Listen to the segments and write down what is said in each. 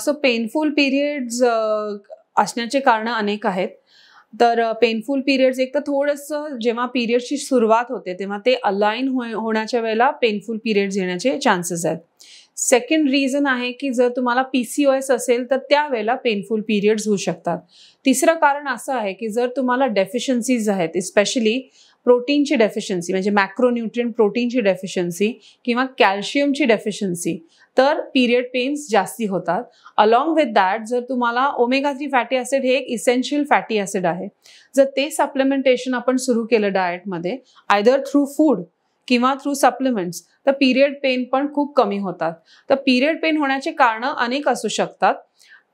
So painful periods असण्याचे कारण अनेक आहेत. तर पेनफुल पिरियड्स एक तर थोडंसं जेव्हा पिरियड्सची सुरुवात होते तेव्हा ते अलाइन होण्याच्या वेळेला पेनफुल पिरियड्स येण्याचे चान्सेस आहेत. सेकंड रिझन आहे की जर तुम्हाला PCOS असेल तर त्यावेळेला पेनफुल पिरियड्स होऊ शकतात. तिसरं कारण असं आहे की जर तुम्हाला डेफिशियन्सीज आहेत, स्पेशली प्रोटीनची डेफिशियन्सी म्हणजे मॅक्रोन्यूट्रिएंट प्रोटीनची डेफिशियन्सी किंवा कॅल्शियमची डेफिशियन्सी, तर पिरियड पेन्स जास्ती होतात. अलॉंग विथ दॅट जर तुम्हाला ओमेगा 3 फॅटी ॲसिड हे एक इसेन्शियल फॅटी ॲसिड आहे, जर ते सप्लिमेंटेशन आपण सुरू केलं डाएटमध्ये आयदर थ्रू फूड किंवा थ्रू सप्लिमेंट्स, तर पिरियड पेन पण खूप कमी होतात. तर पिरियड पेन होण्याचे कारणं अनेक असू शकतात,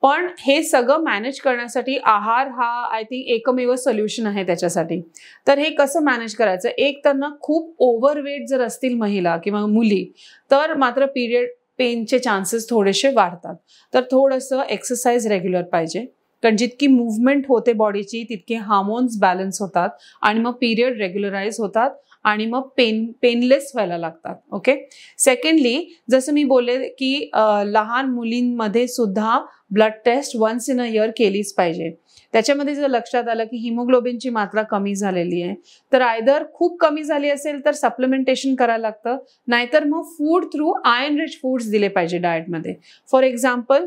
पण हे सगळं मॅनेज करण्यासाठी आहार हा आय थिंक एकमेव सोल्युशन आहे त्याच्यासाठी. तर हे कसं मॅनेज करायचं? एक तर ना खूप ओव्हरवेट जर असतील महिला किंवा मुली तर मात्र पिरियड पेनचे चान्सेस थोडेसे वाढतात. तर थोडंसं एक्सरसाइज रेग्युलर पाहिजे, कारण जितकी मूव्हमेंट होते बॉडीची तितके हार्मोन्स बॅलन्स होतात आणि मग पिरियड रेग्युलराइज होतात आणि मग पेनलेस व्हायला लागतात. ओके. सेकंडली जसं मी बोलले की लहान मुलींमध्ये सुद्धा blood test once in a year केलीच पाहिजे. त्याच्यामध्ये जर लक्षात आलं की हिमोग्लोबिनची मात्रा कमी झालेली आहे तर आयदर खूप कमी झाली असेल तर सप्लिमेंटेशन करायला लागतं, नाहीतर मग food through iron rich foods दिले पाहिजे डाएटमध्ये. फॉर एक्झाम्पल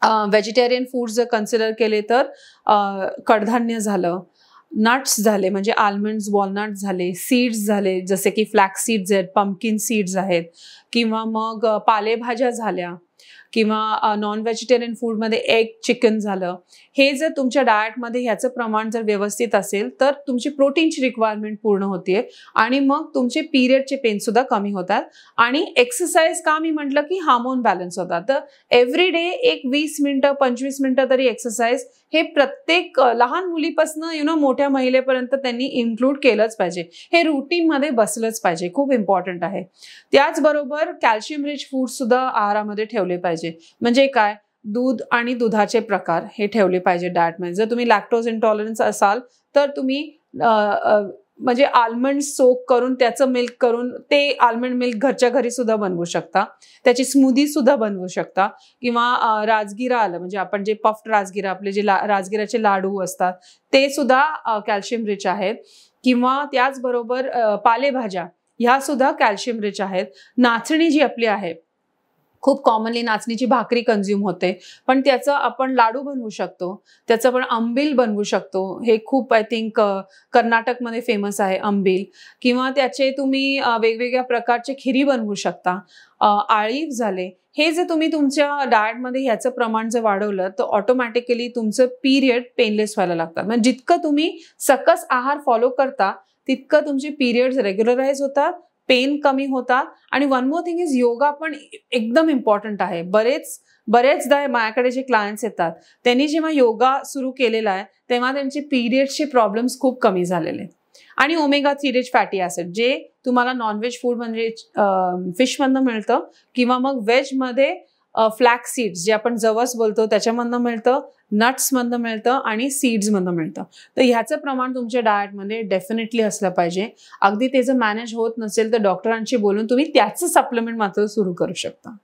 व्हेजिटेरियन फूड्स जर कन्सिडर केले तर कडधान्य झालं, नट्स झाले म्हणजे आल्मंड्स, वॉलनट्स झाले, सीड्स झाले जसे की फ्लॅक्स सीड्स आहेत, पंपकिन सीड्स आहेत, किंवा मग पालेभाज्या झाल्या, किंवा नॉन व्हेजिटेरियन फूडमध्ये एग, चिकन झालं. हे जर तुमच्या डाएटमध्ये ह्याचं प्रमाण जर व्यवस्थित असेल तर तुमची प्रोटीनची रिक्वायरमेंट पूर्ण होते आणि मग तुमचे पिरियडचे पेन सुद्धा कमी होतात. आणि एक्सरसाइज का मी म्हटलं की हार्मोन बॅलन्स होतात. तर एव्हरी डे एक 20 मिनिटं 25 मिनिटं तरी एक्सरसाइज हे प्रत्येक लहान मुलीपासून मोठ्या महिलेपर्यंत त्यांनी इन्क्लूड केलंच पाहिजे. हे रुटीनमध्ये बसलंच पाहिजे, खूप इम्पॉर्टंट आहे. त्याचबरोबर कॅल्शियम रिच फूड सुद्धा आहारामध्ये ठेवले पाहिजे. म्हणजे काय? दूध आणि दुधाचे प्रकार हे ठेवले पाहिजे डाएटमध्ये. जर तुम्ही लॅक्टोज इंटॉलरन्स असाल तर तुम्ही म्हणजे आल्मंड सोक करून त्याचं मिल्क करून ते आल्मंड मिल्क घरच्या घरी सुद्धा बनवू शकता, त्याची स्मूदी सुद्धा बनवू शकता. किंवा राजगिरा आलं म्हणजे आपण जे पफ्ड राजगिरा, आपले जे राजगिराचे लाडू असतात ते सुद्धा कॅल्शियम रिच आहेत. किंवा त्याचबरोबर पालेभाज्या ह्या सुद्धा कॅल्शियम रिच आहेत. नाचणी जी आपली आहे, खूप कॉमनली नाचणीची भाकरी कंझ्युम होते, पण त्याचं आपण लाडू बनवू शकतो, त्याचं आपण आंबील बनवू शकतो. हे खूप आय थिंक कर्नाटकमध्ये फेमस आहे आंबील. किंवा त्याचे तुम्ही वेगवेगळ्या प्रकारचे खिरी बनवू शकता. आळीव झाले. हे जर तुम्ही तुमच्या डाएटमध्ये ह्याचं प्रमाण जर वाढवलं तर ऑटोमॅटिकली तुमचं पिरियड पेनलेस व्हायला लागतात. म्हणजे जितकं तुम्ही सकस आहार फॉलो करता तितकं तुमचे पिरियड्स रेग्युलराइज होतात, पेन कमी होतात. आणि one more thing is yoga पण एकदम इम्पॉर्टंट आहे. बरेचदा माझ्याकडे जे क्लायंट्स येतात त्यांनी जेव्हा योगा सुरू केलेला आहे तेव्हा त्यांचे पिरियड्सचे प्रॉब्लेम्स खूप कमी झालेले. आणि ओमेगा 3 रिच फॅटी ॲसिड जे तुम्हाला नॉनव्हेज फूड म्हणजे फिशमधनं मिळतं, किंवा मग व्हेजमध्ये फ्लॅक्स सीड्स जे आपण जवस बोलतो त्याच्यामधनं मिळतं, नट्समधनं मिळतं आणि सीड्समधनं मिळतं. तर ह्याचं प्रमाण तुमच्या डाएटमध्ये डेफिनेटली असलं पाहिजे. अगदी ते जर मॅनेज होत नसेल तर डॉक्टरांशी बोलून तुम्ही त्याचं सप्लिमेंट मात्र सुरू करू शकता.